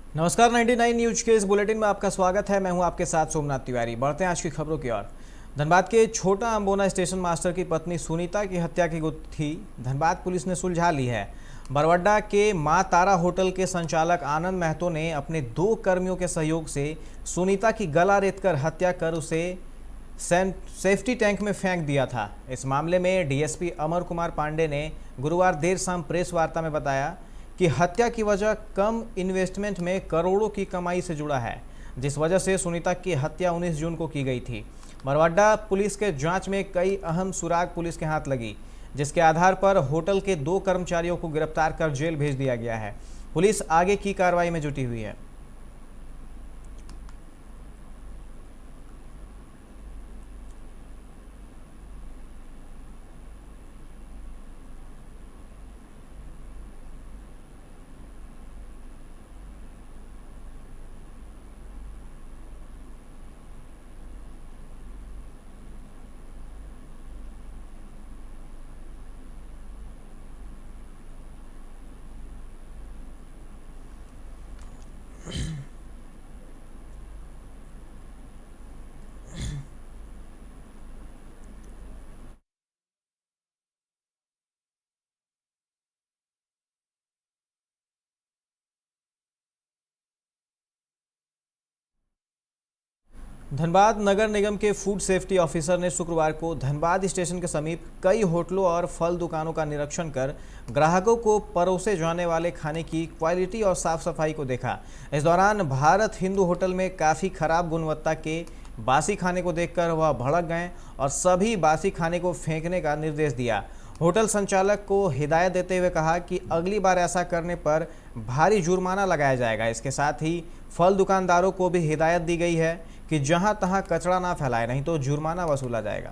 नमस्कार 99 न्यूज के इस बुलेटिन में आपका स्वागत है। मैं हूं आपके साथ सोमनाथ तिवारी। बढ़ते हैं आज की खबरों की ओर। धनबाद के छोटा अम्बोना स्टेशन मास्टर की पत्नी सुनीता की हत्या की गुत्थी धनबाद पुलिस ने सुलझा ली है। बरवड्डा के मां तारा होटल के संचालक आनंद महतो ने अपने 2 कर्मियों के सहयोग से सुनीता की गला रेतकर हत्या कर उसे सेफ्टी टैंक में फेंक दिया था। इस मामले में डीएसपी अमर कुमार पांडे ने गुरुवार देर शाम प्रेस वार्ता में बताया कि हत्या की वजह कम इन्वेस्टमेंट में करोड़ों की कमाई से जुड़ा है, जिस वजह से सुनीता की हत्या 19 जून को की गई थी। मरवाड्डा पुलिस के जांच में कई अहम सुराग पुलिस के हाथ लगी, जिसके आधार पर होटल के 2 कर्मचारियों को गिरफ्तार कर जेल भेज दिया गया है। पुलिस आगे की कार्रवाई में जुटी हुई है। धनबाद नगर निगम के फूड सेफ्टी ऑफिसर ने शुक्रवार को धनबाद स्टेशन के समीप कई होटलों और फल दुकानों का निरीक्षण कर ग्राहकों को परोसे जाने वाले खाने की क्वालिटी और साफ सफाई को देखा। इस दौरान भारत हिंदू होटल में काफ़ी खराब गुणवत्ता के बासी खाने को देखकर वह भड़क गए और सभी बासी खाने को फेंकने का निर्देश दिया। होटल संचालक को हिदायत देते हुए कहा कि अगली बार ऐसा करने पर भारी जुर्माना लगाया जाएगा। इसके साथ ही फल दुकानदारों को भी हिदायत दी गई है कि जहां तहां कचरा ना फैलाए, नहीं तो जुर्माना वसूला जाएगा।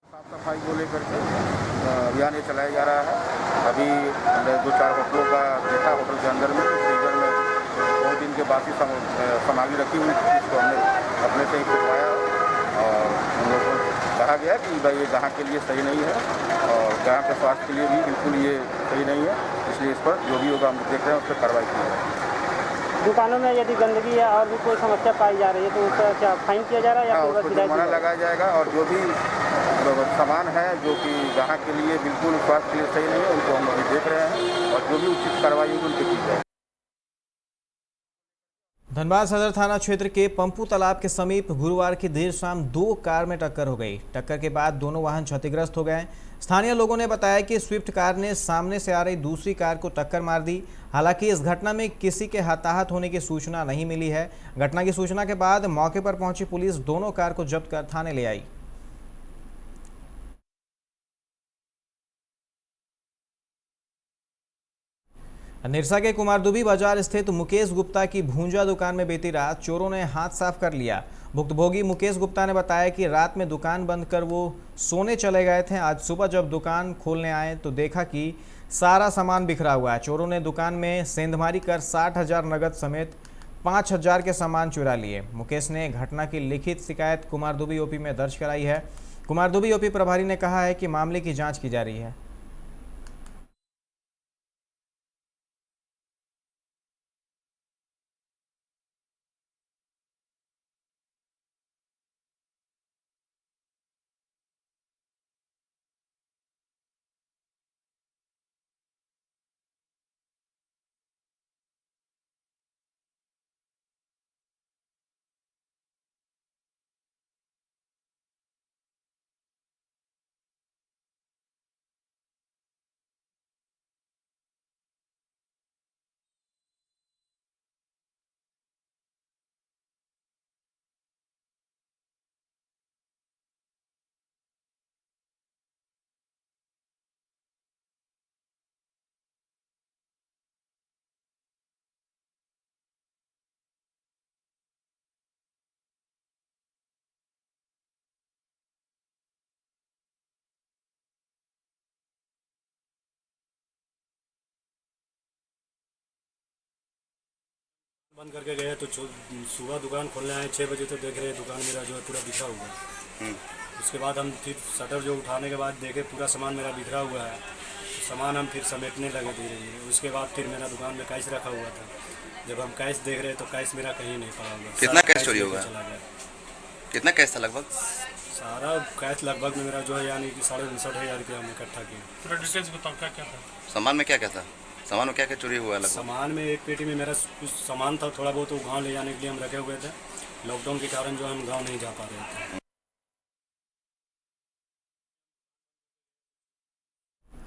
साफ सफाई को लेकर के अभियान ये चलाया जा रहा है। अभी 2-4 होटलों का देखा, होटल के अंदर में फ्रीजर में 2 दिन के बासी सामग्री रखी हुई थी, जिसको हमने अपने से ही खुलवाया और उन लोगों को कहा गया कि भाई ये ग्राहक के लिए सही नहीं है और ग्राहक के स्वास्थ्य के लिए भी बिल्कुल ये सही नहीं है, इसलिए इस पर जो भी होगा हम देख रहे हैं उस पर कार्रवाई की जाएगी। दुकानों में यदि गंदगी या और भी कोई समस्या पाई जा रही है तो उसका क्या फाइन किया जा रहा है या फिर उसको जुर्माना लगाया जाएगा और जो भी सामान है जो कि ग्राहक के लिए बिल्कुल स्वास्थ्य के लिए सही नहीं है उनको हम अभी देख रहे हैं और जो भी उचित कार्रवाई होगी उनकी की जाएगी। धनबाद सदर थाना क्षेत्र के पंपू तालाब के समीप गुरुवार की देर शाम 2 कार में टक्कर हो गई। टक्कर के बाद दोनों वाहन क्षतिग्रस्त हो गए। स्थानीय लोगों ने बताया कि स्विफ्ट कार ने सामने से आ रही दूसरी कार को टक्कर मार दी। हालांकि इस घटना में किसी के हताहत होने की सूचना नहीं मिली है। घटना की सूचना के बाद मौके पर पहुंची पुलिस दोनों कार को जब्त कर थाने ले आई। निरसा के कुमारदुबी बाजार स्थित मुकेश गुप्ता की भूंजा दुकान में बीती रात चोरों ने हाथ साफ कर लिया। भुक्तभोगी मुकेश गुप्ता ने बताया कि रात में दुकान बंद कर वो सोने चले गए थे। आज सुबह जब दुकान खोलने आए तो देखा कि सारा सामान बिखरा हुआ है। चोरों ने दुकान में सेंधमारी कर 60,000 नगद समेत 5,000 के सामान चुरा लिए। मुकेश ने घटना की लिखित शिकायत कुमारदुबी ओपी में दर्ज कराई है। कुमारदुबी ओपी प्रभारी ने कहा है कि मामले की जाँच की जा रही है। बंद करके गए तो सुबह दुकान खोलने आए 6 बजे, तो देख रहे दुकान मेरा जो है पूरा बिखरा हुआ है। उसके बाद हम फिर शटर जो उठाने के बाद देखे पूरा सामान मेरा बिखरा हुआ है। तो सामान हम फिर समेटने लगे धीरे धीरे। उसके बाद फिर मेरा दुकान में कैश रखा हुआ था। जब हम कैश देख रहे तो कैश मेरा कहीं नहीं पड़ा हुआ। कितना सारा कैश चोरी लेके हुआ? चला गया। कितना कैश था लगभग? सारा कैश लगभग मेरा जो है यानी कि 59,500 रुपया हम इकट्ठा किए। थोड़ा डिटेल्स बताओ क्या क्या था। सामान में क्या क्या था? सामान में क्या क्या चोरी हुआ लगभग? सामान में एक पेटी में मेरा कुछ सामान था, थोड़ा बहुत वो गाँव ले जाने के लिए हम रखे हुए थे। लॉकडाउन के कारण जो हम गाँव नहीं जा पा रहे थे।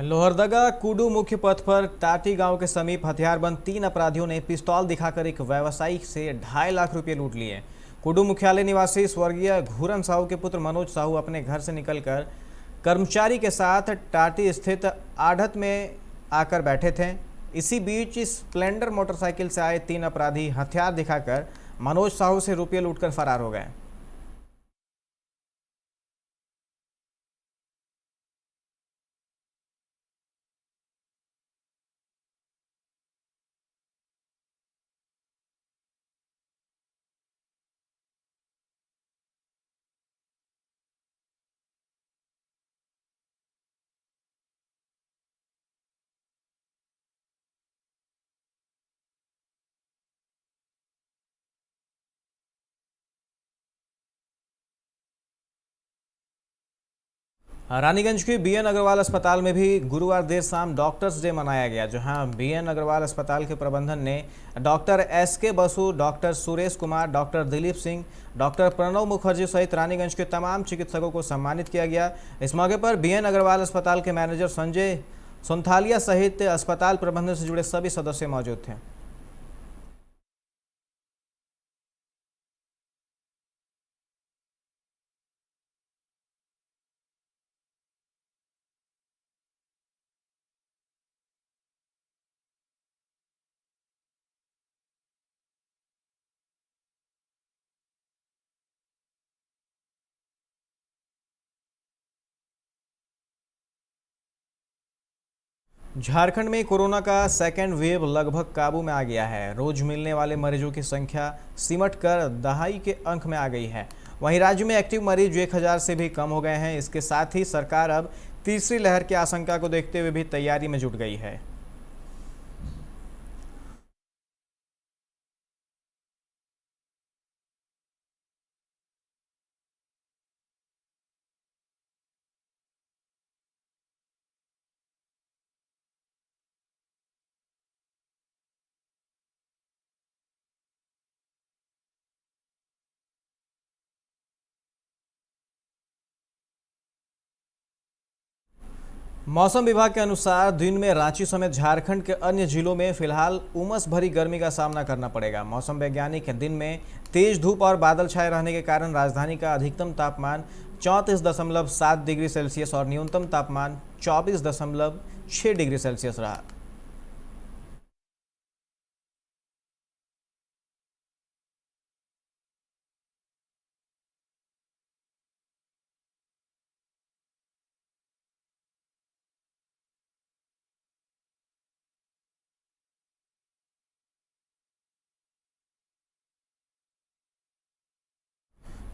लोहरदगा कुडू मुख्य पथ पर टाटी गांव के समीप हथियारबंद 3 अपराधियों ने पिस्तौल दिखाकर एक व्यवसायी से 2.5 लाख रुपए लूट लिए। कुडू मुख्यालय निवासी स्वर्गीय घूरन साहू के पुत्र मनोज साहू अपने घर से निकलकर कर्मचारी के साथ टाटी स्थित आढ़त में आकर बैठे थे। इसी बीच स्प्लेंडर मोटरसाइकिल से आए 3 अपराधी हथियार दिखाकर मनोज साहू से रुपये लूटकर फरार हो गए। रानीगंज के बीएन अग्रवाल अस्पताल में भी गुरुवार देर शाम डॉक्टर्स डे मनाया गया, जहां बीएन अग्रवाल अस्पताल के प्रबंधन ने doctor S K Basu, doctor Suresh Kumar, doctor Dilip Singh, doctor Pranab Mukherjee सहित रानीगंज के तमाम चिकित्सकों को सम्मानित किया गया। इस मौके पर बीएन अग्रवाल अस्पताल के मैनेजर संजय सोनथालिया सहित अस्पताल प्रबंधन से जुड़े सभी सदस्य मौजूद थे। झारखंड में कोरोना का सेकेंड वेव लगभग काबू में आ गया है। रोज मिलने वाले मरीजों की संख्या सिमट कर दहाई के अंक में आ गई है। वहीं राज्य में एक्टिव मरीज 1000 से भी कम हो गए हैं। इसके साथ ही सरकार अब तीसरी लहर की आशंका को देखते हुए भी तैयारी में जुट गई है। मौसम विभाग के अनुसार दिन में रांची समेत झारखंड के अन्य जिलों में फिलहाल उमस भरी गर्मी का सामना करना पड़ेगा। मौसम वैज्ञानिक दिन में तेज धूप और बादल छाए रहने के कारण राजधानी का अधिकतम तापमान 34.7 डिग्री सेल्सियस और न्यूनतम तापमान 24.6 डिग्री सेल्सियस रहा।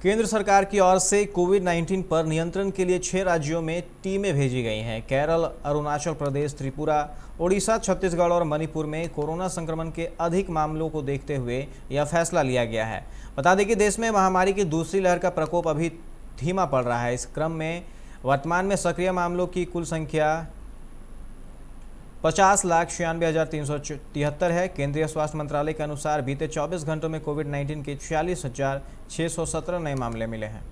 केंद्र सरकार की ओर से कोविड-19 पर नियंत्रण के लिए 6 राज्यों में टीमें भेजी गई हैं। केरल, अरुणाचल प्रदेश, त्रिपुरा, ओडिशा, छत्तीसगढ़ और मणिपुर में कोरोना संक्रमण के अधिक मामलों को देखते हुए यह फैसला लिया गया है। बता दें कि देश में महामारी की दूसरी लहर का प्रकोप अभी धीमा पड़ रहा है। इस क्रम में वर्तमान में सक्रिय मामलों की कुल संख्या 50,96,373 है। केंद्रीय स्वास्थ्य मंत्रालय के अनुसार बीते 24 घंटों में कोविड-19 के 46,617 नए मामले मिले हैं।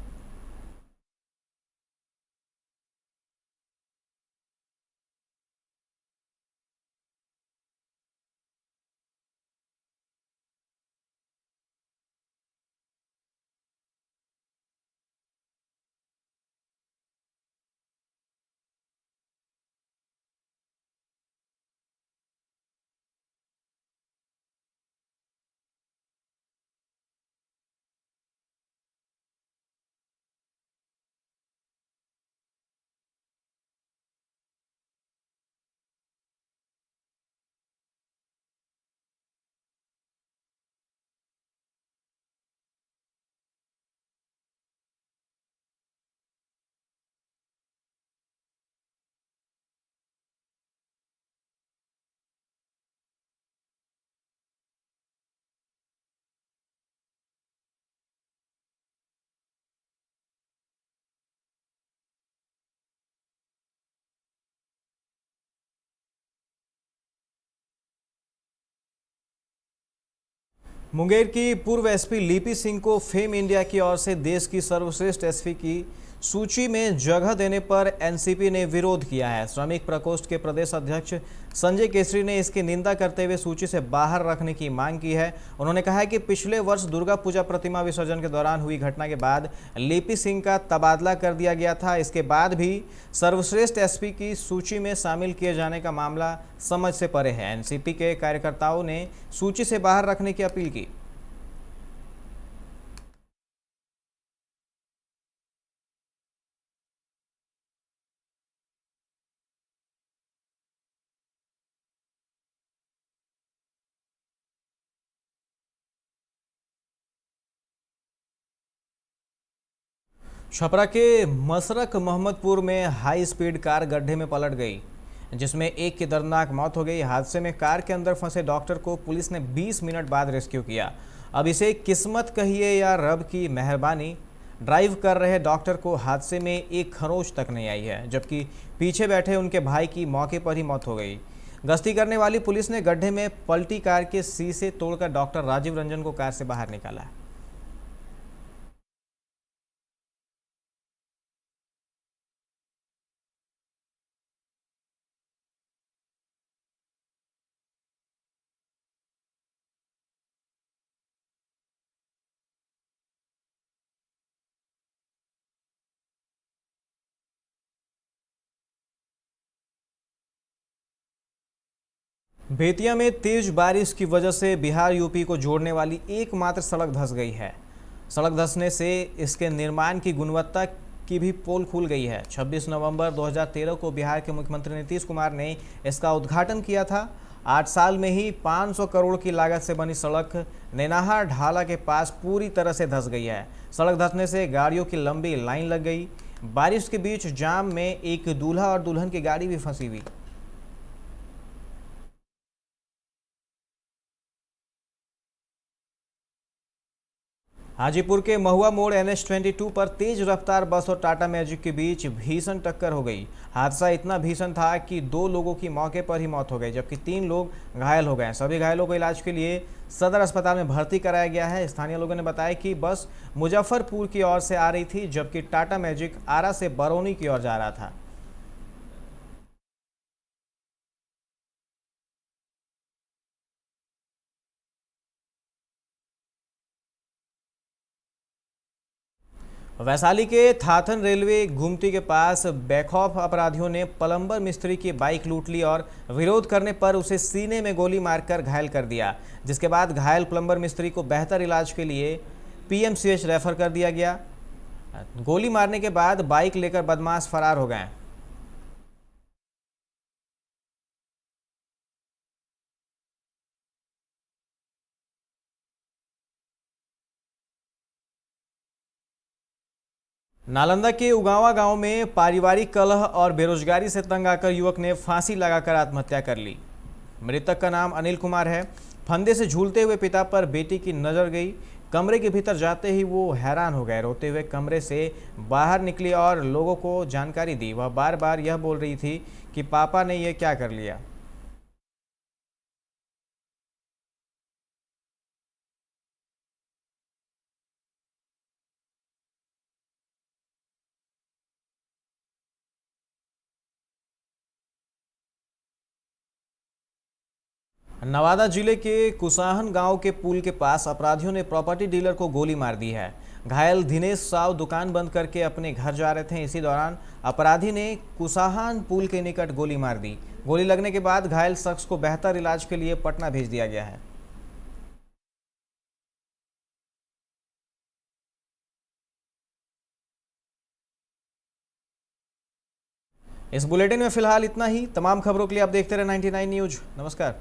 मुंगेर की पूर्व एसपी लिपि सिंह को फेम इंडिया की ओर से देश की सर्वश्रेष्ठ एसपी की सूची में जगह देने पर एनसीपी ने विरोध किया है। श्रमिक प्रकोष्ठ के प्रदेश अध्यक्ष संजय केसरी ने इसकी निंदा करते हुए सूची से बाहर रखने की मांग की है। उन्होंने कहा है कि पिछले वर्ष दुर्गा पूजा प्रतिमा विसर्जन के दौरान हुई घटना के बाद लिपि सिंह का तबादला कर दिया गया था। इसके बाद भी सर्वश्रेष्ठ एसपी की सूची में शामिल किए जाने का मामला समझ से परे है। एनसीपी के कार्यकर्ताओं ने सूची से बाहर रखने की अपील की। छपरा के मसरक मोहम्मदपुर में हाई स्पीड कार गड्ढे में पलट गई, जिसमें एक की दर्दनाक मौत हो गई। हादसे में कार के अंदर फंसे डॉक्टर को पुलिस ने 20 मिनट बाद रेस्क्यू किया। अब इसे किस्मत कहिए या रब की मेहरबानी, ड्राइव कर रहे डॉक्टर को हादसे में एक खरोंच तक नहीं आई है, जबकि पीछे बैठे उनके भाई की मौके पर ही मौत हो गई। गश्ती करने वाली पुलिस ने गड्ढे में पलटी कार के शीशे तोड़कर डॉक्टर राजीव रंजन को कार से बाहर निकाला। बेतिया में तेज बारिश की वजह से बिहार यूपी को जोड़ने वाली एकमात्र सड़क धंस गई है। सड़क धंसने से इसके निर्माण की गुणवत्ता की भी पोल खुल गई है। 26 नवंबर 2013 को बिहार के मुख्यमंत्री नीतीश कुमार ने इसका उद्घाटन किया था। 8 साल में ही 500 करोड़ की लागत से बनी सड़क नेनाहा ढाला के पास पूरी तरह से धंस गई है। सड़क धंसने से गाड़ियों की लंबी लाइन लग गई। बारिश के बीच जाम में एक दूल्हा और दुल्हन की गाड़ी भी फंसी हुई। हाजीपुर के महुआ मोड़ NH-22 पर तेज रफ्तार बस और टाटा मैजिक के बीच भीषण टक्कर हो गई। हादसा इतना भीषण था कि 2 लोगों की मौके पर ही मौत हो गई, जबकि 3 लोग घायल हो गए। सभी घायलों को इलाज के लिए सदर अस्पताल में भर्ती कराया गया है। स्थानीय लोगों ने बताया कि बस मुजफ्फरपुर की ओर से आ रही थी, जबकि टाटा मैजिक आरा से बरौनी की ओर जा रहा था। वैशाली के थाथन रेलवे गुमटी के पास बेखौफ अपराधियों ने प्लम्बर मिस्त्री की बाइक लूट ली और विरोध करने पर उसे सीने में गोली मारकर घायल कर दिया, जिसके बाद घायल प्लम्बर मिस्त्री को बेहतर इलाज के लिए PMCH रेफर कर दिया गया। गोली मारने के बाद बाइक लेकर बदमाश फरार हो गए। नालंदा के उगावा गांव में पारिवारिक कलह और बेरोजगारी से तंग आकर युवक ने फांसी लगाकर आत्महत्या कर ली। मृतक का नाम अनिल कुमार है। फंदे से झूलते हुए पिता पर बेटी की नजर गई। कमरे के भीतर जाते ही वो हैरान हो गए। रोते हुए कमरे से बाहर निकली और लोगों को जानकारी दी। वह बार बार यह बोल रही थी कि पापा ने यह क्या कर लिया। नवादा जिले के कुसाहन गांव के पुल के पास अपराधियों ने प्रॉपर्टी डीलर को गोली मार दी है। घायल दिनेश साव दुकान बंद करके अपने घर जा रहे थे। इसी दौरान अपराधी ने कुसाहन पुल के निकट गोली मार दी। गोली लगने के बाद घायल शख्स को बेहतर इलाज के लिए पटना भेज दिया गया है। इस बुलेटिन में फिलहाल इतना ही। तमाम खबरों के लिए आप देखते रहे 99 न्यूज। नमस्कार।